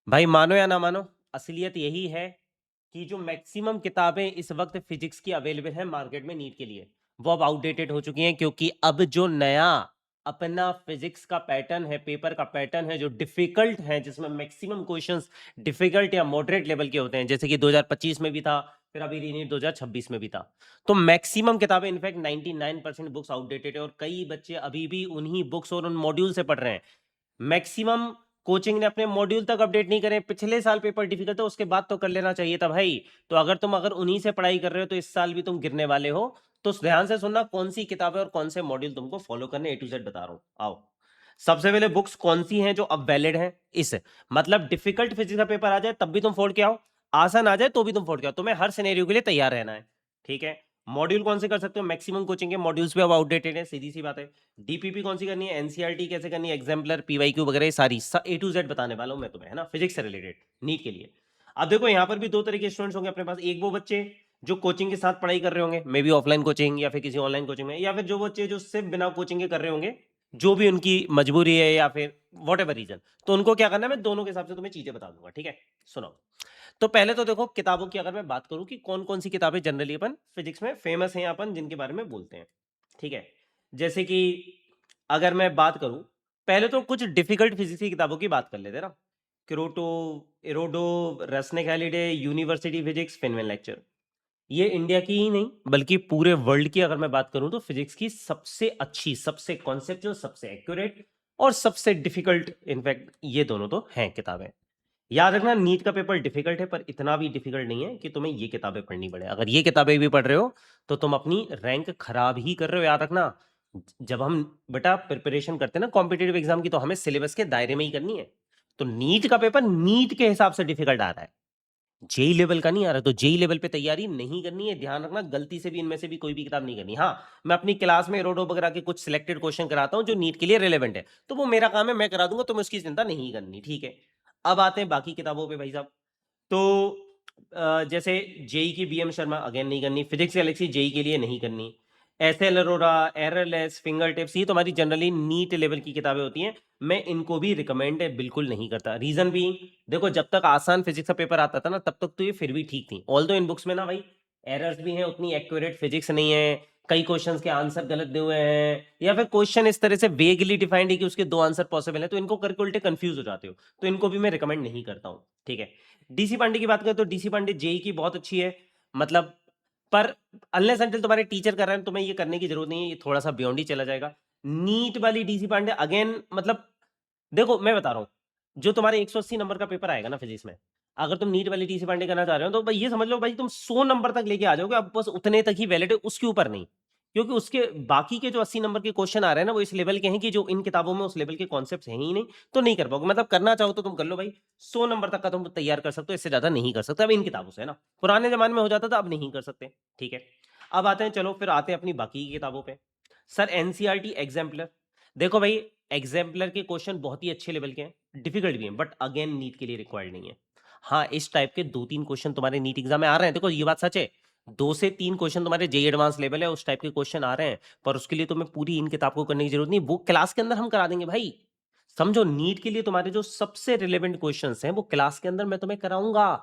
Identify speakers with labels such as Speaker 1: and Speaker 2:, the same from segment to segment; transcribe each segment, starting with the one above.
Speaker 1: भाई मानो या ना मानो, असलियत यही है कि जो मैक्सिमम किताबें इस वक्त फिजिक्स की अवेलेबल है मार्केट में नीट के लिए, वो अब आउटडेटेड हो चुकी हैं, क्योंकि अब जो नया अपना फिजिक्स का पैटर्न है, पेपर का पैटर्न है, जो डिफिकल्ट है, जिसमें मैक्सिमम क्वेश्चंस डिफिकल्ट या मॉडरेट लेवल के होते हैं, जैसे कि 2025 में भी था, फिर अभी रीनीट 2026 में भी था। तो मैक्सिमम किताबें, इनफैक्ट 99% बुक्स आउटडेटेड है, और कई बच्चे अभी भी उन्हीं बुक्स और उन मॉड्यूल से पढ़ रहे हैं। मैक्सिमम कोचिंग ने अपने मॉड्यूल तक अपडेट नहीं करे। पिछले साल पेपर डिफिकल्ट था, उसके बाद तो कर लेना चाहिए था भाई। तो अगर उन्हीं से पढ़ाई कर रहे हो तो इस साल भी तुम गिरने वाले हो। तो ध्यान से सुनना, कौन सी किताबें और कौन से मॉड्यूल तुमको फॉलो करने, A to Z बता रहा हूं। आओ, सबसे पहले बुक्स कौन सी हैं जो अब वैलिड हैं। इस मतलब डिफिकल्ट फिजिक्स का पेपर आ जाए तब भी तुम फोड़ के आओ, आसान आ जाए तो भी तुम फोड़ के आओ, तुम्हें हर सिनेरियो के लिए तैयार रहना है। ठीक है। मॉड्यूल कौन से कर सकते हो? मैक्सिमम कोचिंग के मॉड्यूल्स भी अब आउटडेटेड है, सीधी सी बात है। डीपीपी कौन सी करनी है, एनसीईआरटी कैसे करनी है, एग्जाम्पलर, पीवाईक्यू वगैरह, ये सारी A to Z बताने वाला हूं मैं तुम्हें, है ना, फिजिक्स से रिलेटेड नीट के लिए। अब देखो, यहां पर भी दो तरह के स्टूडेंट्स होंगे अपने पास। एक वो बच्चे जो कोचिंग के साथ पढ़ाई कर रहे होंगे, मे बी ऑफलाइन कोचिंग या फिर किसी ऑनलाइन कोचिंग में, या फिर जो बच्चे जो सिर्फ बिना कोचिंग के कर रहे होंगे, जो भी उनकी मजबूरी है या फिर वॉट एवर रीजन। तो उनको क्या करना है, मैं दोनों के हिसाब से तुम्हें चीजें बता दूंगा। ठीक है, सुनो। तो पहले तो देखो, किताबों की अगर मैं बात करूं कि कौन कौन सी किताबें जनरली अपन फिजिक्स में फेमस हैं, अपन जिनके बारे में बोलते हैं। ठीक है। जैसे कि अगर मैं बात करूं, पहले तो कुछ डिफिकल्ट फिजिक्स की किताबों की बात कर लेते हैं ना। Krotov, Irodov, Resnick Halliday, university physics, Feynman lecture. ये इंडिया की ही नहीं बल्कि पूरे वर्ल्ड की अगर मैं बात करूं तो फिजिक्स की सबसे अच्छी, सबसे कॉन्सेप्चुअल, सबसे एक्यूरेट और सबसे डिफिकल्ट, इनफैक्ट ये दोनों तो हैं किताबें। याद रखना, नीट का पेपर डिफिकल्ट है, पर इतना भी डिफिकल्ट नहीं है कि तुम्हें ये किताबें पढ़नी पड़े। अगर ये किताबें भी पढ़ रहे हो तो तुम अपनी रैंक खराब ही कर रहे हो। याद रखना, जब हम बेटा प्रिपरेशन करते हैं ना कॉम्पिटेटिव एग्जाम की, तो हमें सिलेबस के दायरे में ही करनी है। तो नीट का पेपर नीट के हिसाब से डिफिकल्ट आ रहा है, जेई लेवल का नहीं आ रहा। तो जेई लेवल पे तैयारी नहीं करनी है, ध्यान रखना, गलती से भी इनमें से भी कोई भी किताब नहीं करनी। हाँ, मैं अपनी क्लास में रोडो वगैरह के कुछ सिलेक्टेड क्वेश्चन कराता हूं जो नीट के लिए रिलेवेंट है, तो वो मेरा काम है, मैं करा दूंगा, तुम्हें उसकी चिंता नहीं करनी। ठीक है। अब आते हैं बाकी किताबों पे भाई साहब। तो जैसे जेई की बीएम शर्मा अगेन नहीं करनी, फिजिक्स गैलेक्सी जेई के लिए नहीं करनी, एस एल अरोरा, एरएलएस, फिंगर टिप्स, ये तुम्हारी जनरली नीट लेवल की किताबें होती हैं। मैं इनको भी रिकमेंड बिल्कुल नहीं करता। रीजन भी, देखो, जब तक आसान फिजिक्स का पेपर आता था ना, तब तक तो ये फिर भी ठीक थी। ऑल्दो इन बुक्स में ना भाई एरर्स भी हैं, उतनी एक्यूरेट फिजिक्स नहीं है, कई क्वेश्चंस के आंसर गलत दिए हुए हैं, या फिर क्वेश्चन इस तरह से वेगली डिफाइंड है कि उसके दो आंसर पॉसिबल है, तो इनको करके उल्टे कंफ्यूज हो जाते हो। तो इनको भी मैं रिकमेंड नहीं करता हूँ। ठीक है। डीसी पांडे की बात करें तो डीसी पांडे जेई की बहुत अच्छी है, मतलब, पर अनलेस अंटिल तुम्हारे टीचर कर रहे हैं तुम्हें ये करने की जरूरत नहीं है, ये थोड़ा सा बियॉन्ड ही चला जाएगा। नीट वाली डीसी पांडे अगेन, मतलब, देखो मैं बता रहा हूं, जो तुम्हारे 180 नंबर का पेपर आएगा ना फिजिक्स में, अगर तुम नीट वाली डीसी पांडे करना चाह रहे हो तो भाई ये समझ लो भाई, तुम 100 नंबर तक लेके आ जाओगे, अब बस उतने तक ही वैलिड है, उसके ऊपर नहीं। क्योंकि उसके बाकी के जो 80 नंबर के क्वेश्चन आ रहे हैं ना, वो इस लेवल के हैं कि जो इन किताबों में उस लेवल के कॉन्सेप्ट हैं ही नहीं, तो नहीं कर पाओगे। मतलब करना चाहो तो तुम कर लो भाई, 100 नंबर तक का तुम तैयार कर सकते हो, इससे ज्यादा नहीं कर सकते अब इन किताबों से, है ना। पुराने जमाने में हो जाता था, अब नहीं कर सकते। ठीक है। अब आते हैं, चलो फिर आते हैं अपनी बाकी की किताबों पे। सर एनसीईआरटी एग्जाम्पलर, देखो भाई, एग्जाम्पलर के क्वेश्चन बहुत ही अच्छे लेवल के हैं, डिफिकल्ट भी हैं, बट अगेन नीट के लिए रिक्वायर्ड नहीं है। हाँ, इस टाइप के 2-3 क्वेश्चन तुम्हारे नीट एग्जाम में आ रहे हैं, देखो ये बात सच है, 2 से 3 क्वेश्चन तुम्हारे जेई एडवांस लेवल है, उस टाइप के क्वेश्चन आ रहे हैं, पर उसके लिए तुम्हें पूरी इन किताब को करने की जरूरत नहीं, वो क्लास के अंदर हम करा देंगे भाई। समझो, नीट के लिए तुम्हारे जो सबसे रिलेवेंट क्वेश्चंस हैं वो क्लास के अंदर मैं तुम्हें कराऊंगा।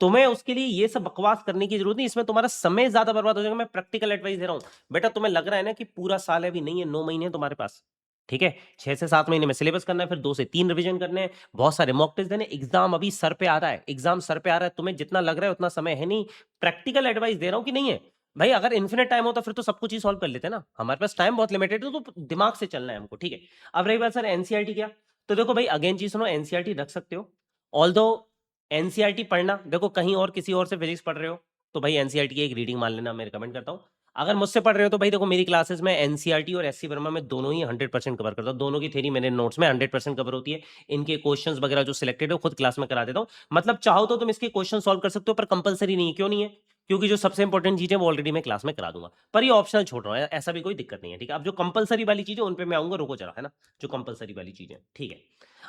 Speaker 1: तुम्हें उसके लिए ये सब बकवास करने की जरूरत नहीं, इसमें तुम्हारा समय ज्यादा बर्बाद हो जाएगा। मैं प्रैक्टिकल एडवाइस दे रहा हूं। बेटा तुम्हें लग रहा है ना कि पूरा साल है, अभी नहीं है, 9 महीने हैं तुम्हारे पास। ठीक है। 6 से 7 महीने में सिलेबस करना है, फिर 2 से 3 रिवीजन करने हैं, बहुत सारे मॉक टेस्ट देने, एग्जाम अभी सर पे आ रहा है, एग्जाम सर पे आ रहा है, तुम्हें जितना लग रहा है उतना समय है नहीं। प्रैक्टिकल एडवाइस दे रहा हूं कि नहीं है भाई। अगर इन्फिनिट टाइम होता फिर तो सब कुछ ही सॉल्व कर लेते ना, हमारे पास टाइम बहुत लिमिटेड है, तो दिमाग से चलना है हमको। ठीक है। अब रही बात सर एनसीईआरटी क्या, तो देखो भाई अगेन चीज सुनो, एनसीईआरटी रख सकते हो। ऑल्दो एनसीईआरटी पढ़ना, देखो कहीं और किसी और से फिजिक्स पढ़ रहे हो तो भाई एनसीईआरटी की एक रीडिंग मान लेना, मैं रिकमेंड करता हूँ। अगर मुझसे पढ़ रहे हो तो भाई देखो, मेरी क्लासेस में एनसीईआरटी और एससी वर्मा में दोनों ही 100% कवर करता हूँ, दोनों की थ्योरी मेरे नोट्स में 100% कवर होती है। इनके क्वेश्चंस वगैरह जो सिलेक्टेड है खुद क्लास में करा देता हूँ। मतलब चाहो तो तुम इसके क्वेश्चन सॉल्व कर सकते हो, पर कंपलसरी नहीं है। क्यों नहीं है? क्योंकि जो सबसे इंपॉर्टेंट चीजें वो ऑलरेडी मैं क्लास में करा दूंगा, पर ये ऑप्शनल छोड़ रहा हूँ, ऐसा भी कोई दिक्कत नहीं है। ठीक है। अब जो कंपलसरी वाली चीजें उन पे मैं आऊंगा, रुको जरा, है ना, जो कंपलसरी वाली चीजें। ठीक है।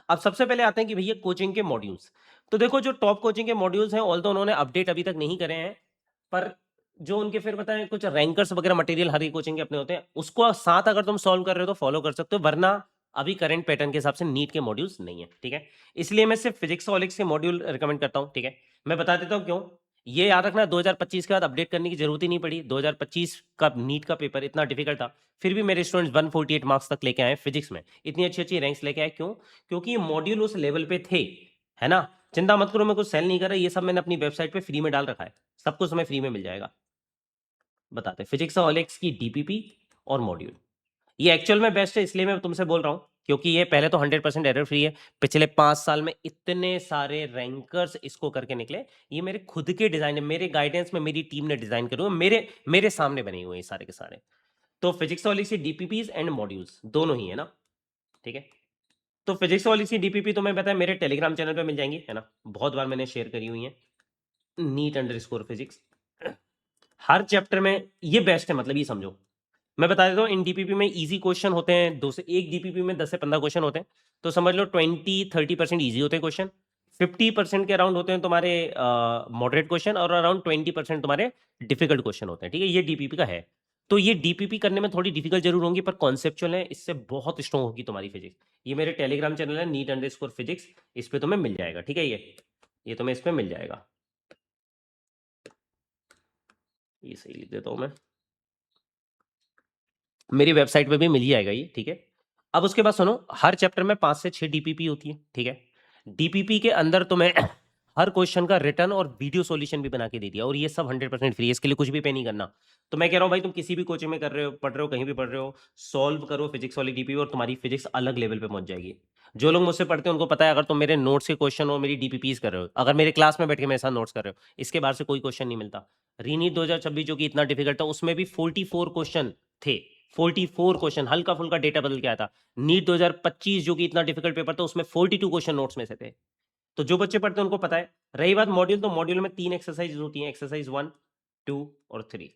Speaker 1: अब सबसे पहले आते हैं कि भैया कोचिंग के मॉड्यूल्स। तो देखो, जो टॉप कोचिंग के मॉड्यूल्स हैं, ऑल्दो उन्होंने अपडेट अभी तक नहीं करे हैं, पर जो उनके फिर बताएं कुछ रैंकर्स वगैरह मटेरियल हर एक कोचिंग के अपने होते हैं, उसको साथ अगर तुम सॉल्व कर रहे हो तो फॉलो कर सकते हो, वरना अभी करंट पैटर्न के हिसाब से नीट के मॉड्यूल्स नहीं है, ठीक है। इसलिए मैं सिर्फ फिजिक्स और ओलिक्स के मॉड्यूल रिकमेंड करता हूँ, ठीक है। मैं बता देता हूँ क्यों। ये याद रखना, 2025 के बाद अपडेट करने की जरूरत ही नहीं पड़ी। 2025 का नीट का पेपर इतना डिफिकल्ट था, फिर भी मेरे स्टूडेंट्स 148 मार्क्स तक लेके आए फिजिक्स में, इतनी अच्छी अच्छी रैंक्स लेके आए। क्यों? क्योंकि ये मॉड्यूल उस लेवल पे थे, है ना। चिंता मत करो, मैं कुछ सेल नहीं कर रहा, ये सब मैंने अपनी वेबसाइट पे फ्री में डाल रखा है, सब कुछ हमें फ्री में मिल जाएगा। बताते फिजिक्स और ओलिक्स की डीपीपी और मॉड्यूल, ये एक्चुअल में बेस्ट है, इसलिए मैं तुमसे बोल रहा हूँ क्योंकि ये पहले तो 100% एरर फ्री है। पिछले 5 साल में इतने सारे रैंकर्स इसको करके निकले, ये मेरे खुद के डिजाइन है, मेरे गाइडेंस में मेरी टीम ने डिजाइन करे हुए, मेरे मेरे सामने बने हुए हैं सारे के सारे। तो फिजिक्स वाली सी डीपीपीज एंड मॉड्यूल्स दोनों ही है ना, ठीक है। तो फिजिक्स वाली सी डीपीपी तुम्हें पता है मेरे टेलीग्राम चैनल पे मिल जाएंगी, है ना, बहुत बार मैंने शेयर करी हुई है, NEET_फिजिक्स। हर चैप्टर में ये बेस्ट है, मतलब ये समझो, मैं बता देता हूँ, इन डीपीपी में इजी क्वेश्चन होते हैं, दो से एक डीपीपी में 10 से 15 क्वेश्चन होते हैं, तो समझ लो 20-30% इजी होते हैं क्वेश्चन, 50% के अराउंड होते हैं तुम्हारे मॉडरेट क्वेश्चन, और अराउंड 20% तुम्हारे डिफिकल्ट क्वेश्चन होते हैं, ठीक है। ये डीपीपी का है। तो ये डीपीपी करने में थोड़ी डिफिकल्ट जरूर होंगी, पर कॉन्सेप्चुअल है, इससे बहुत स्ट्रॉन्ग होगी तुम्हारी फिजिक्स। ये मेरे टेलीग्राम चैनल है NEET_फिजिक्स, इस पर तुम्हें मिल जाएगा, ठीक है। ये तुम्हें इस पर मिल जाएगा, ये सही लिख देता हूँ मैं, मेरी वेबसाइट पे भी मिल ही जाएगा ये, ठीक है। अब उसके बाद सुनो, हर चैप्टर में 5 से 6 डीपीपी होती है, ठीक है। डीपीपी के अंदर तुम्हें हर क्वेश्चन का रिटर्न और वीडियो सॉल्यूशन भी बना के दे दिया, और ये सब 100% फ्री है, इसके लिए कुछ भी पे नहीं करना। तो मैं कह रहा हूँ भाई, तुम किसी भी कोचिंग में कर रहे हो, पढ़ रहे हो, कहीं भी पढ़ रहे हो, सॉल्व करो फिजिक्स वाली डीपीपी और तुम्हारी फिजिक्स अलग लेवल पे पहुंच जाएगी। जो लोग मुझसे पढ़ते हैं उनको पता है, अगर तुम मेरे नोट्स के क्वेश्चन हो, मेरी डीपीपीज कर रहे हो, अगर मेरे क्लास में बैठ के मेरे साथ नोट्स कर रहे हो, इसके बाहर से कोई क्वेश्चन नहीं मिलता। रीनीट 2026 जो कि इतना डिफिकल्ट था, उसमें भी 44 क्वेश्चन थे, 44 क्वेश्चन, हल्का फुल्का डेटा बदल के आया था। नीट 2025 जो कि इतना डिफिकल्ट पेपर था, उसमें 42 क्वेश्चन नोट्स में से थे। तो जो बच्चे पढ़ते हैं उनको पता है। रही बात मॉड्यूल, तो मॉड्यूल में 3 एक्सरसाइज होती हैं, एक्सरसाइज 1, 2 और 3।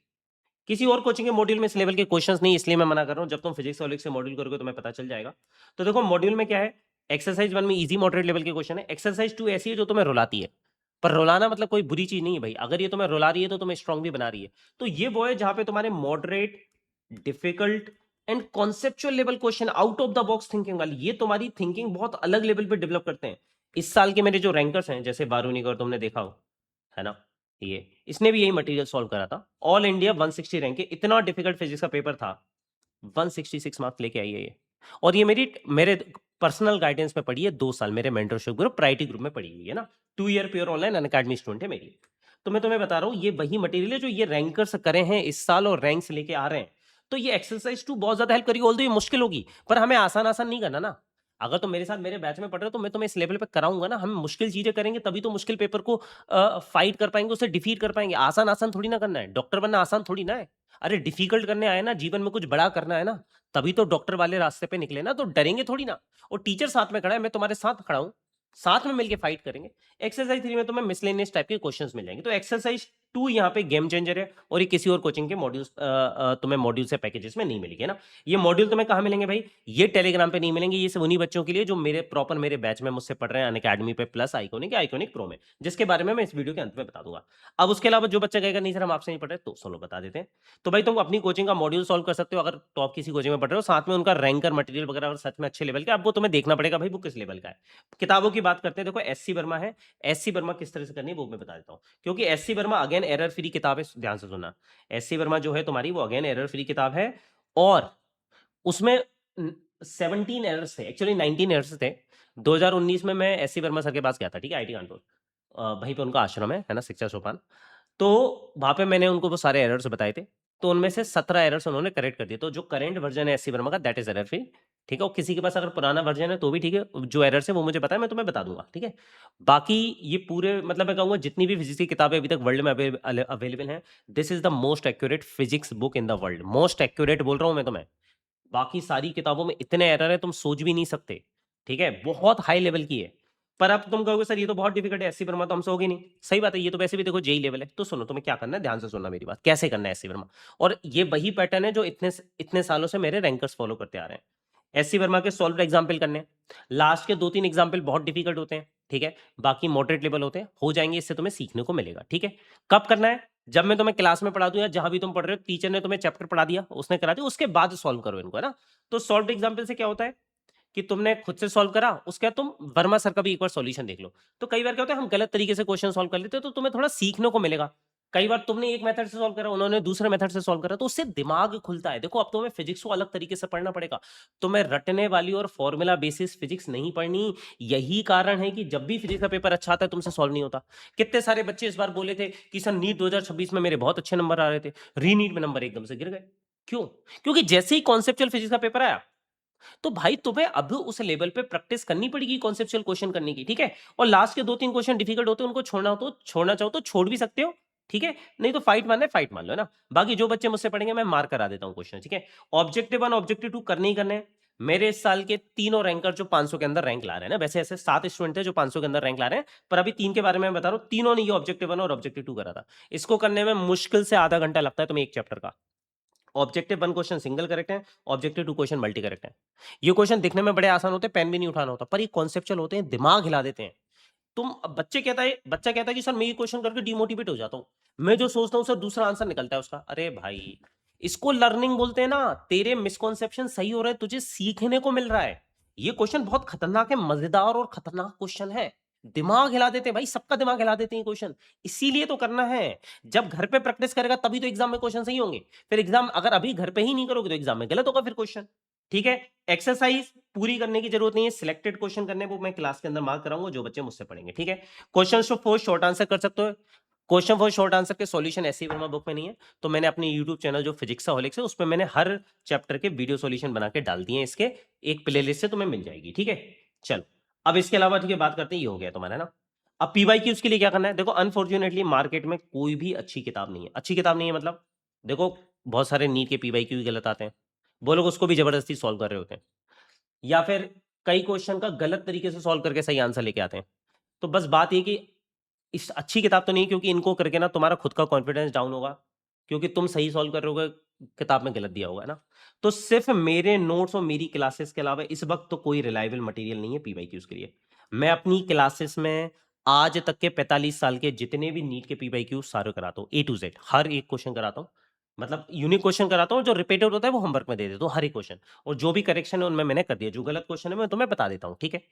Speaker 1: किसी और कोचिंग के मॉड्यूल में इस लेवल के क्वेश्चंस नहीं, इसलिए मैं मना कर रहा हूं। जब तुम फिजिक्स और से मॉड्यूल करोगे तुम्हें पता चल जाएगा। तो देखो मॉड्यूल में क्या है, एक्सरसाइज 1 में इजी मॉडरेट लेवल के क्वेश्चन है, एक्सरसाइज 2 ऐसी है जो तुम्हें रुलाती है, पर रुलाना मतलब कोई बुरी चीज नहीं है भाई, अगर ये तुम्हें रुला रही है तो तुम्हें स्ट्रांग भी बना रही है। तो ये वो है जहां पे तुम्हारे moderate, difficult and conceptual level question, out of the box thinking वाली, ये तुम्हारी थिंकिंग बहुत अलग लेवल पे डेवलप करते हैं। इस साल के मेरे जो रैंकर्स हैं, जैसे बारूनी का तुमने देखा हो, है ना, ये इसने भी यही मटेरियल सॉल्व करा था, ऑल इंडिया 160 रैंक के, इतना डिफिकल्ट फिजिक्स का पेपर था, 166 मार्क्स लेके आई है ये। और ये मेरे पर्सनल गाइडेंस में पढ़ी है, 2 साल मेरे मेंटरशिप ग्रुप प्रायोरिटी ग्रुप में पढ़ी हुई है ना, 2 year pure online Unacademy student है मेरी। तो मैं तुम्हें बता रहा हूँ, ये वही मटेरियल है जो ये रैंकर्स करे हैं इस साल और रैंक्स लेके आ रहे हैं। तो ये एक्सरसाइज 2 बहुत ज्यादा हेल्प करेगी, ऑल्दो ये मुश्किल होगी, पर हमें आसान आसान नहीं करना ना। अगर तुम मेरे साथ मेरे बैच में पढ़ रहे हो तो मैं तुम्हें इस लेवल पे कराऊंगा ना, हम मुश्किल चीजें करेंगे तभी तो मुश्किल पेपर को फाइट कर पाएंगे, उसे डिफीट कर पाएंगे। आसान आसान थोड़ी ना करना है, डॉक्टर बनना आसान थोड़ी ना है। अरे डिफिकल्ट करने आए ना, जीवन में कुछ बड़ा करना है ना, तभी तो डॉक्टर वाले रास्ते पे निकले ना, तो डरेंगे थोड़ी ना। और टीचर साथ में खड़ा है, मैं तुम्हारे साथ खड़ा हूं, साथ में मिलके फाइट करेंगे। एक्सरसाइज 3 में तुम्हें मिसलेनियस टाइप के क्वेश्चंस मिल जाएंगे। तो एक्सरसाइज 2 यहाँ पे गेम चेंजर है, और ये किसी और कोचिंग के मॉड्यूल्स तुम्हें मॉड्यूल से पैकेजेस में नहीं मिलेंगे ना। ये मॉड्यूल तुम्हें कहाँ मिलेंगे भाई, ये टेलीग्राम पे नहीं मिलेंगे, ये सिर्फ उन्हीं बच्चों के लिए जो मेरे प्रॉपर मेरे बैच में मुझसे पढ़ रहे हैं अनअकैडमी पे प्लस आइकॉनिक प्रो में, जिसके बारे में मैं इस वीडियो के अंत में बता दूंगा। अब उसके अलावा जो बच्चा कहेगा नहीं सर हम आपसे नहीं पढ़ रहे, तो सुनो बता देते हैं। तो भाई तुम अपनी कोचिंग का मॉड्यूल सॉल्व कर सकते हो, अगर टॉप किसी कोचिंग में पढ़ रहे हो, साथ में उनका रैंकर मटेरियल वगैरह अगर सच में अच्छे लेवल का, अब वो तुम्हें देखना पड़ेगा भाई वो किस लेवल का है। किताबों की बात करते हैं, देखो SC वर्मा है, SC वर्मा किस तरह से करनी है वो मैं बता देता हूँ, क्योंकि SC Verma again error free किताब है, ध्यान से सुनना। SC वर्मा जो है तुम्हारी, वो अगेन एरर फ्री किताब है, और उसमें 17 एरर्स थे, एक्चुअली 19 एरर्स थे। 2019 में मैं SC वर्मा सर के पास गया था, ठीक है, IT कानपुर, वहीं पे उनका आश्रम है ना, शिक्षा सोपान। तो वहां पे मैंने उनको वो सारे एरर्स बताए थे, तो उनमें से 17 एरर्स उन्होंने करेक्ट कर दिए। तो जो करंट वर्जन है SC वर्मा का, दैट इज एरर फ्री, ठीक है। और किसी के पास अगर पुराना वर्जन है तो भी ठीक है, जो एरर्स है वो मुझे पता है, मैं तुम्हें बता दूंगा, ठीक है। बाकी ये पूरे, मतलब मैं कहूंगा जितनी भी फिजिक्स की किताबें अभी तक वर्ल्ड में अवेलेबल हैं, this is the most accurate physics book in the world, most accurate बोल रहा हूं मैं तुम्हें। बाकी सारी किताबों में इतने एरर है तुम सोच भी नहीं सकते, ठीक है, बहुत हाई लेवल की है। पर अब तुम कहोगे सर ये तो बहुत डिफिकल्ट है, SC वर्मा तो हमसे होगी नहीं, सही बात है, ये तो वैसे भी देखो जेई लेवल है। तो सुनो तुम्हें क्या करना है, ध्यान से सुनना मेरी बात, कैसे करना है SC वर्मा। और ये वही पैटर्न है जो इतने इतने सालों से मेरे रैंकर्स फॉलो करते आ रहे हैं। SC वर्मा के सॉल्व एग्जाम्पल करने, लास्ट के 2-3 एग्जाम्पल बहुत डिफिकल्ट होते हैं, ठीक है, बाकी मॉडरेट लेवल होते हैं, हो जाएंगे, इससे तुम्हें सीखने को मिलेगा, ठीक है। कब करना है, जब मैं तुम्हें क्लास में पढ़ा दूं या जहां भी तुम पढ़ रहे हो, टीचर ने तुम्हें चैप्टर पढ़ा दिया, उसने करा दिया, उसके बाद सॉल्व करो इनको, है ना। तो सॉल्व एग्जाम्पल से क्या होता है, कि तुमने खुद से सॉल्व करा, उसके बाद तुम वर्मा सर का भी एक बार सॉल्यूशन देख लो। तो कई बार क्या होता है, हम गलत तरीके से क्वेश्चन सॉल्व कर लेते हैं, तो तुम्हें थोड़ा सीखने को मिलेगा। कई बार तुमने एक मेथड से सॉल्व करा, उन्होंने दूसरे मेथड से सॉल्व करा, तो उससे दिमाग खुलता है। देखो अब तुम्हें फिजिक्स को अलग तरीके से पढ़ना पड़ेगा, तुम्हें रटने वाली और फॉर्मूला बेसिस फिजिक्स नहीं पढ़नी। यही कारण है कि जब भी फिजिक्स का पेपर अच्छा आता है तुमसे सॉल्व नहीं होता। कितने सारे बच्चे इस बार बोले थे कि सर नीट 2026 में मेरे बहुत अच्छे नंबर आ रहे थे, रीनीट में नंबर एकदम से गिर गए। क्यों? क्योंकि जैसे ही कॉन्सेप्चुअल फिजिक्स का पेपर आया, तो भाई तुम्हें अब उस लेवल पे प्रैक्टिस करनी पड़ेगी कॉन्सेप्चुअल क्वेश्चन करने की, ठीक है। और लास्ट के 2-3 क्वेश्चन डिफिकल्ट होते हैं, उनको छोड़ना हो तो छोड़ना चाहो तो छोड़ भी सकते हो, ठीक है। नहीं तो फाइट मानना है फाइट मान लो, है ना। बाकी जो बच्चे मुझसे पढ़ेंगे मैं मार्क करा देता हूं क्वेश्चन, ठीक है। ऑब्जेक्टिव 1 ऑब्जेक्टिव 2 करने ही करने हैं। मेरे इस साल के तीनों रैंकर जो 500 के अंदर रैंक ला रहे हैं ना, वैसे ऐसे 7 स्टूडेंट थे जो 500 के अंदर रैंक ला रहे हैं, पर अभी 3 के बारे में बता रहा हूं। तीनों ने ये ऑब्जेक्टिव 1 और ऑब्जेक्टिव 2 करा था। इसको करने में मुश्किल से आधा घंटा लगता है तुम्हें एक चैप्टर का। ऑब्जेक्टिव 1 क्वेश्चन सिंगल करेक्ट है, ऑब्जेक्टिव 2 क्वेश्चन मल्टी करेक्ट है। ये क्वेश्चन दिखने में बड़े आसान होते हैं, पेन भी नहीं उठाना होता, पर ये कॉन्सेप्चुअल होते हैं, दिमाग हिला देते हैं। बच्चा कहता है कि सर मैं ये क्वेश्चन करके डिमोटिवेट हो जाता हूं, मैं जो सोचता हूं सर दूसरा आंसर निकलता है उसका। अरे भाई, इसको लर्निंग बोलते हैं ना। तेरे मिसकॉन्सेप्शन सही हो रहे हैं, तुझे सीखने को मिल रहा है। ये क्वेश्चन बहुत खतरनाक है, मजेदार और खतरनाक क्वेश्चन है। दिमाग हिला देते हैं भाई, सबका दिमाग हिला देते हैं क्वेश्चन। इसीलिए तो करना है। जब घर पे प्रैक्टिस करेगा तभी तो एग्जाम में क्वेश्चन सही होंगे। फिर एग्जाम अगर अभी घर पे ही नहीं करोगे तो एग्जाम में गलत होगा फिर क्वेश्चन, ठीक है। एक्सरसाइज पूरी करने की जरूरत नहीं है, सिलेक्टेड क्वेश्चन करने वो मैं क्लास के अंदर मार्क कराऊंगा जो बच्चे मुझसे पढ़ेंगे, ठीक है। क्वेश्चन फॉर शॉर्ट आंसर कर सकते हो। क्वेश्चन फॉर शॉर्ट आंसर के सॉल्यूशन ऐसे ही वर्मा बुक में नहीं है, तो मैंने अपने यूट्यूब चैनल जो फिजिक्साहोलिक्स है उसमें मैंने हर चैप्टर के वीडियो सॉल्यूशन बना के डाल दिए हैं, इसके एक प्लेलिस्ट से तुम्हें मिल जाएगी, ठीक है। चलो अब इसके अलावा ठीक है बात करते हैं, ये हो गया तुम्हारा ना। अब पीवाई की उसके लिए क्या करना है, देखो अनफॉर्चुनेटली मार्केट में कोई भी अच्छी किताब नहीं है। अच्छी किताब नहीं है मतलब, देखो बहुत सारे नीट के पीवाई क्यू गलत आते हैं, वो लोग उसको भी जबरदस्ती सॉल्व कर रहे होते हैं, या फिर कई क्वेश्चन का गलत तरीके से सॉल्व करके सही आंसर लेके आते हैं। तो बस बात ये कि इस अच्छी किताब तो नहीं, क्योंकि इनको करके ना तुम्हारा खुद का कॉन्फिडेंस डाउन होगा, क्योंकि तुम सही सॉल्व कर रहे होगे, किताब में गलत दिया होगा ना। तो सिर्फ मेरे नोट्स और मेरी क्लासेस के अलावा इस वक्त तो कोई रिलायबल मटेरियल नहीं है पीवाईक्यूज के लिए। मैं अपनी क्लासेस में आज तक के 45 साल के जितने भी नीट के पीवाईक्यू सारे कराता हूँ, A to Z हर एक क्वेश्चन कराता हूँ। मतलब यूनिक क्वेश्चन कराता हूँ, जो रिपीटेड होता है वो होमवर्क में दे देता हूँ हर एक क्वेश्चन, और जो भी करेक्शन है उनमें मैंने कर दिया, जो गलत क्वेश्चन है मैं तुम्हें बता देता हूँ, ठीक है।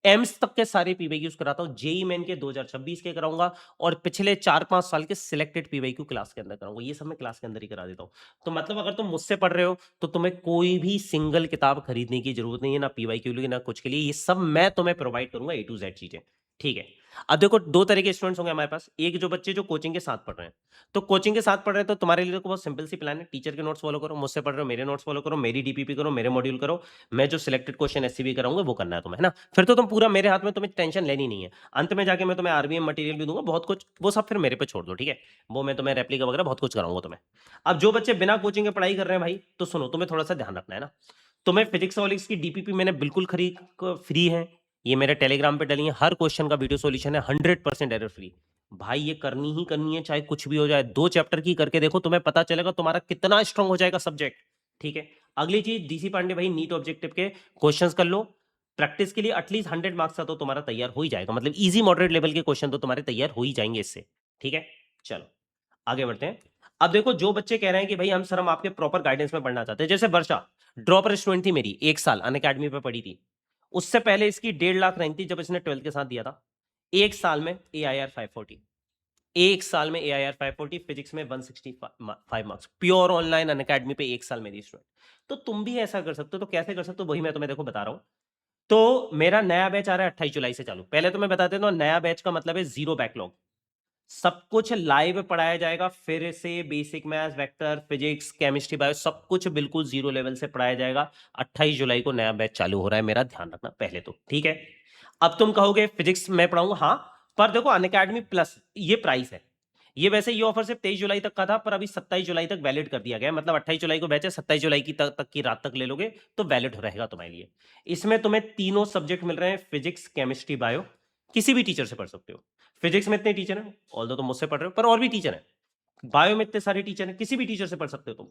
Speaker 1: एम्स तक के सारे पीवाईक्यूज कराता हूँ, जेई मेन के 2026 के कराऊंगा, और पिछले 4-5 साल के सिलेक्टेड पीवाईक्यू क्लास के अंदर कराऊंगा। ये सब मैं क्लास के अंदर ही करा देता हूँ। तो मतलब अगर तुम मुझसे पढ़ रहे हो तो तुम्हें कोई भी सिंगल किताब खरीदने की जरूरत नहीं है, ना पीवाईक्यू के लिए ना कुछ के लिए, ये सब मैं तुम्हें प्रोवाइड करूंगा A to Z चीजें, ठीक है। अब देखो दो तरह के स्टूडेंट्स होंगे हमारे पास, एक जो बच्चे जो कोचिंग के साथ पढ़ रहे हैं, तो कोचिंग के साथ पढ़ रहे हैं तो तुम्हारे लिए तो बहुत सिंपल सी प्लान है, टीचर के नोट्स फॉलो करो, मुझसे पढ़ रहे हो मेरे नोट्स फॉलो करो, मेरी डीपीपी करो, मेरे मॉड्यूल करो, मैं जो सिलेक्टेड क्वेश्चन एससीबी कराऊंगा वो करना है तुम्हें, है ना। फिर तो तुम पूरा मेरे हाथ में, तुम्हें टेंशन लेनी नहीं है। अंत में जाके मैं तुम्हें आरबीएम मटेरियल भी दूंगा बहुत कुछ, वो सब फिर मेरे पे छोड़ दो, ठीक है। वो मैं तुम्हें रेप्लिका वगैरह बहुत कुछ कराऊंगा तुम्हें। अब जो बच्चे बिना कोचिंग के पढ़ाई कर रहे हैं भाई, तो सुनो तुम्हें थोड़ा सा ध्यान रखना है ना। तुम्हें फिजिक्स वॉलिक्स की डीपीपी मैंने बिल्कुल खरीद फ्री है, ये मेरे टेलीग्राम पे डली है, हर क्वेश्चन का वीडियो सॉल्यूशन है 100% एरर फ्री। भाई ये करनी ही करनी है, चाहे कुछ भी हो जाए। 2 चैप्टर की करके देखो, तुम्हें पता चलेगा तुम्हारा कितना स्ट्रांग हो जाएगा सब्जेक्ट, ठीक है। अगली चीज, डीसी पांडे भाई नीट ऑब्जेक्टिव के क्वेश्चंस कर लो, प्रैक्टिस के लिए एटलीस्ट 100 मार्क्स का तो तुम्हारा तैयार हो ही जाएगा, मतलब इजी मॉडरेट लेवल के क्वेश्चन तो तुम्हारे तैयार हो ही जाएंगे इससे, ठीक है। चलो आगे बढ़ते हैं। अब देखो जो बच्चे कह रहे हैं कि भाई हम आपके प्रॉपर गाइडेंस में पढ़ना चाहते हैं, जैसे वर्षा ड्रॉपर स्टूडेंट थी मेरी, 1 साल अनअकैडमी पे पढ़ी थी, उससे पहले इसकी 1.5 लाख रैंक थी जब इसने 12th के साथ दिया था। 1 साल में AIR 540, 1 साल में AIR 540, फिजिक्स में 165 मार्क्स, प्योर ऑनलाइन अनअकैडमी पे 1 साल मेरी स्टूडेंट। तो तुम भी ऐसा कर सकते हो, तो कैसे कर सकते हो वही मैं तुम्हें देखो बता रहा हूं। तो मेरा नया बैच आ रहा है 28 जुलाई से चालू। पहले तो मैं बता देता हूं, नया बैच का मतलब है 0 बैकलॉग, सब कुछ लाइव पढ़ाया जाएगा, फिर से basic maths, vector, physics, chemistry, bio सब कुछ बिल्कुल 0 लेवल से पढ़ाया जाएगा। 28 जुलाई को नया बैच चालू हो रहा है मेरा, ध्यान रखना पहले तो, ठीक है। अब तुम कहोगे फिजिक्स मैं पढ़ाऊंगा, हाँ, पर देखो अनअकैडमी प्लस ये प्राइस है। ये वैसे ये ऑफर सिर्फ 23 जुलाई तक का था, पर अभी 27 जुलाई तक वैलिड कर दिया गया, मतलब 28 जुलाई को बैच है, 27 जुलाई की तक की रात तक ले लोगे तो वैलिड रहेगा तुम्हारे लिए। इसमें तुम्हें तीनों सब्जेक्ट मिल रहे हैं, फिजिक्स, केमिस्ट्री, बायो, किसी भी टीचर से पढ़ सकते हो। फिजिक्स में इतने टीचर हैं, ऑल्दो तुम मुझसे पढ़ रहे हो, पर और भी टीचर हैं। बायो में इतने सारे टीचर हैं, किसी भी टीचर से पढ़ सकते हो तुम।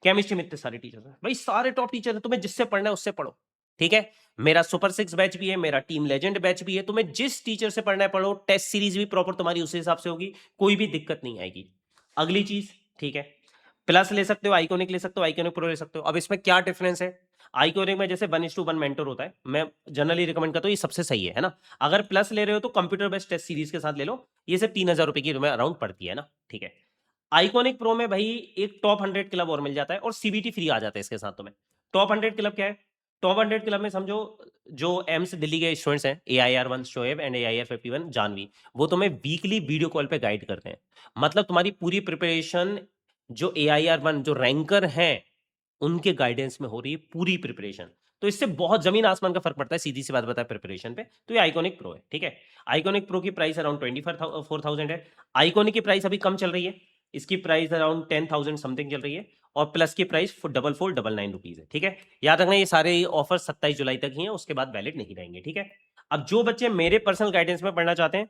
Speaker 1: केमिस्ट्री में इतने सारे टीचर हैं भाई, सारे टॉप टीचर हैं, तुम्हें जिससे पढ़ना है उससे पढ़ो, ठीक है। मेरा सुपर 6 बैच भी है, मेरा टीम लेजेंड बैच भी है, तुम्हें जिस टीचर से पढ़ना है पढ़ो, टेस्ट सीरीज भी प्रॉपर तुम्हारी उसी हिसाब से होगी, कोई भी दिक्कत नहीं आएगी। अगली चीज, ठीक है, प्लस ले सकते हो, आइकॉनिक ले सकते हो, आइकॉनिक प्रो ले सकते हो। अब इसमें क्या डिफरेंस है, आइकॉनिक में जैसे 1:1 मेंटर होता है, मैं जनरली रिकमेंड करता हूँ, ये सबसे सही है ना। अगर प्लस ले रहे हो तो कंप्यूटर बेस्ड टेस्ट सीरीज के साथ ले लो, ये सिर्फ 3,000 रुपए की तुम्हें अराउंड पड़ती है ना, ठीक है। आइकॉनिक प्रो में भाई एक टॉप 100 क्लब और मिल जाता है और सीबीटी फ्री आ जाता है इसके साथ तुम्हें। टॉप 100 क्लब क्या है? टॉप 100 क्लब में समझो जो एम्स दिल्ली के स्टूडेंट्स हैं, AIR1 Shoaib and AIR51 Janvi, वो तुम्हें वीकली वीडियो कॉल पे गाइड करते हैं। मतलब तुम्हारी पूरी प्रिपरेशन जो AIR1 जो रैंकर हैं उनके गाइडेंस में हो रही है पूरी प्रिपरेशन। तो इससे बहुत जमीन आसमान का फर्क पड़ता है, सीधी सी बात बताए प्रिपरेशन पे। तो ये आइकॉनिक प्रो है, ठीक है। आइकॉनिक प्रो की प्राइस अराउंड 24,000 है। आइकॉनिक की प्राइस अभी कम चल रही है, इसकी प्राइस अराउंड 10,000 समथिंग चल रही है, और प्लस की प्राइस 4,499 रुपीज है, ठीक है। याद रखना ये सारे ऑफर 27 जुलाई तक ही हैं, उसके बाद वैलिड नहीं रहेंगे, ठीक है। अब जो बच्चे मेरे पर्सनल गाइडेंस में पढ़ना चाहते हैं,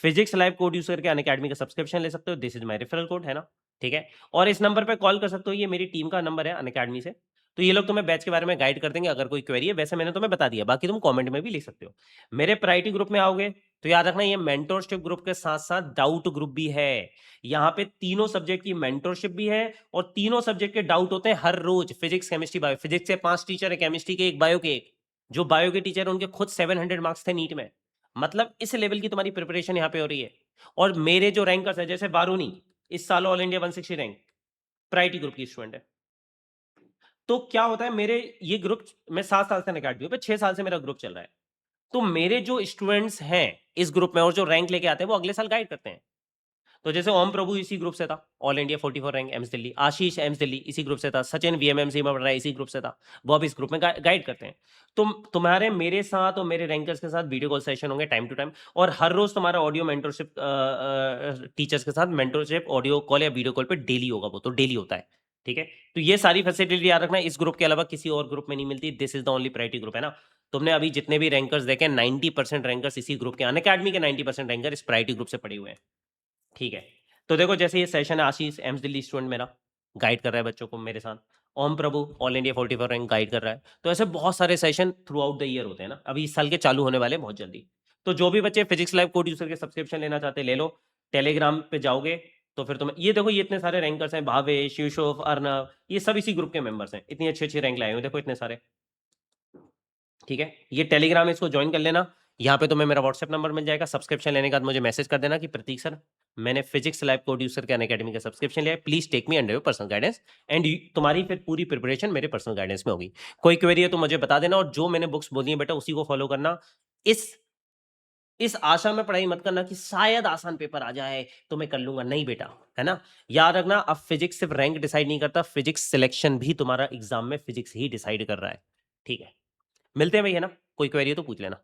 Speaker 1: फिजिक्स लाइव कोड यूज करके अनअकैडमी का सब्सक्रिप्शन ले सकते हो, this is my referral code है ना, ठीक है। और इस नंबर पे कॉल कर सकते हो, ये मेरी टीम का नंबर है अनअकैडमी से। तो ये लोग तुम्हें बैच के बारे में गाइड कर देंगे अगर कोई क्वेरी है, वैसे मैंने तुम्हें बता दिया, बाकी तुम कमेंट में भी लिख सकते हो। मेरे प्रायोरिटी ग्रुप में आओगे तो याद रखना ये मेंटोरशिप ग्रुप के साथ साथ डाउट ग्रुप भी है। यहाँ पे तीनों सब्जेक्ट की मेंटोरशिप भी है और तीनों सब्जेक्ट के डाउट होते हैं हर रोज, फिजिक्स केमिस्ट्री बायो। फिजिक्स के 5 टीचर है, केमिस्ट्री के 1, बायो के 1। जो बायो के टीचर उनके खुद 700 मार्क्स थे नीट में। मतलब इस लेवल की तुम्हारी प्रिपरेशन यहाँ पे हो रही है। और मेरे जो रैंकर्स है, जैसे वारुणी इस साल all India 160 rank, priority group की स्टूडेंट है। तो क्या होता है, मेरे ये ग्रुप, मैं 7 साल से अनअकैडमी पे, 6 साल से मेरा ग्रुप चल रहा है। तो मेरे जो स्टूडेंट्स हैं इस ग्रुप में और जो रैंक लेके आते हैं वो अगले साल गाइड करते हैं। तो जैसे ओम प्रभु इसी ग्रुप से था, all India 44 rank AIIMS Delhi. Ashish AIIMS Delhi इसी ग्रुप से था। सचिन VMMC में पढ़ रहा है, इसी ग्रुप से था। वो अब इस ग्रुप में गाइड करते हैं। तुम्हारे मेरे साथ और मेरे रैंकर्स के साथ वीडियो कॉल सेशन होंगे टाइम टू टाइम, और हर रोज तुम्हारा ऑडियो मेंटरशिप टीचर्स के साथ मेंटरशिप ऑडियो कॉल या वीडियो कॉल पे डेली होगा, वो तो डेली होता है, ठीक है। तो ये सारी फैसिलिटी याद रखना, इस ग्रुप के अलावा किसी और ग्रुप में नहीं मिलती। This is the only priority group, है ना। तुमने अभी जितने भी रैंकर्स देखे 90% रैंकर्स इसी ग्रुप के, अनअकैडमी के 90% रैंकर इस प्रायोरिटी ग्रुप से पड़े हुए हैं, ठीक है। तो देखो जैसे ये सेशन है, आशीष एम्स दिल्ली स्टूडेंट मेरा गाइड कर रहा है बच्चों को मेरे साथ। ओम प्रभु ऑल इंडिया 44 रैंक गाइड कर रहा है। तो ऐसे बहुत सारे session through out the year होते हैं ना, अभी इस साल के चालू होने वाले हैं बहुत जल्दी। तो जो भी बच्चे फिजिक्स लाइव कोड यूजर के सब्सक्रिप्शन लेना चाहते हैं ले लो। टेलीग्राम पे जाओगे तो फिर तुम्हें ये देखो, ये इतने सारे रैंकर्स हैं, भावेश, यूसुफ, अर्नव, ये सब इसी ग्रुप के मेंबर्स हैं। इतनी अच्छी अच्छी रैंक लाए हुए देखो इतने सारे, ठीक है। ये टेलीग्राम है, इसको ज्वाइन कर लेना। यहाँ पे तुम्हें मेरा व्हाट्सएप नंबर मिल जाएगा। सब्सक्रिप्शन लेने के बाद मुझे मैसेज कर देना कि प्रतीक सर, मैंने फिजिक्स लैब कोड यूज करके अनअकैडमी का सब्सक्रिप्शन लिया है, please take me under your personal guidance. And तुम्हारी फिर पूरी प्रिपरेशन मेरे पर्सनल गाइडेंस में होगी। कोई क्वेरी है तो मुझे बता देना, और जो मैंने बुक्स बोली है बेटा उसी को फॉलो करना। इस आशा में पढ़ाई मत करना कि शायद आसान पेपर आ जाए तो मैं कर लूंगा, नहीं बेटा, है ना। याद रखना, अब फिजिक्स सिर्फ रैंक डिसाइड नहीं करता, फिजिक्स सिलेक्शन भी तुम्हारा एग्जाम में फिजिक्स ही डिसाइड कर रहा है, ठीक है। मिलते हैं भाई, है ना। कोई क्वेरी है तो पूछ लेना।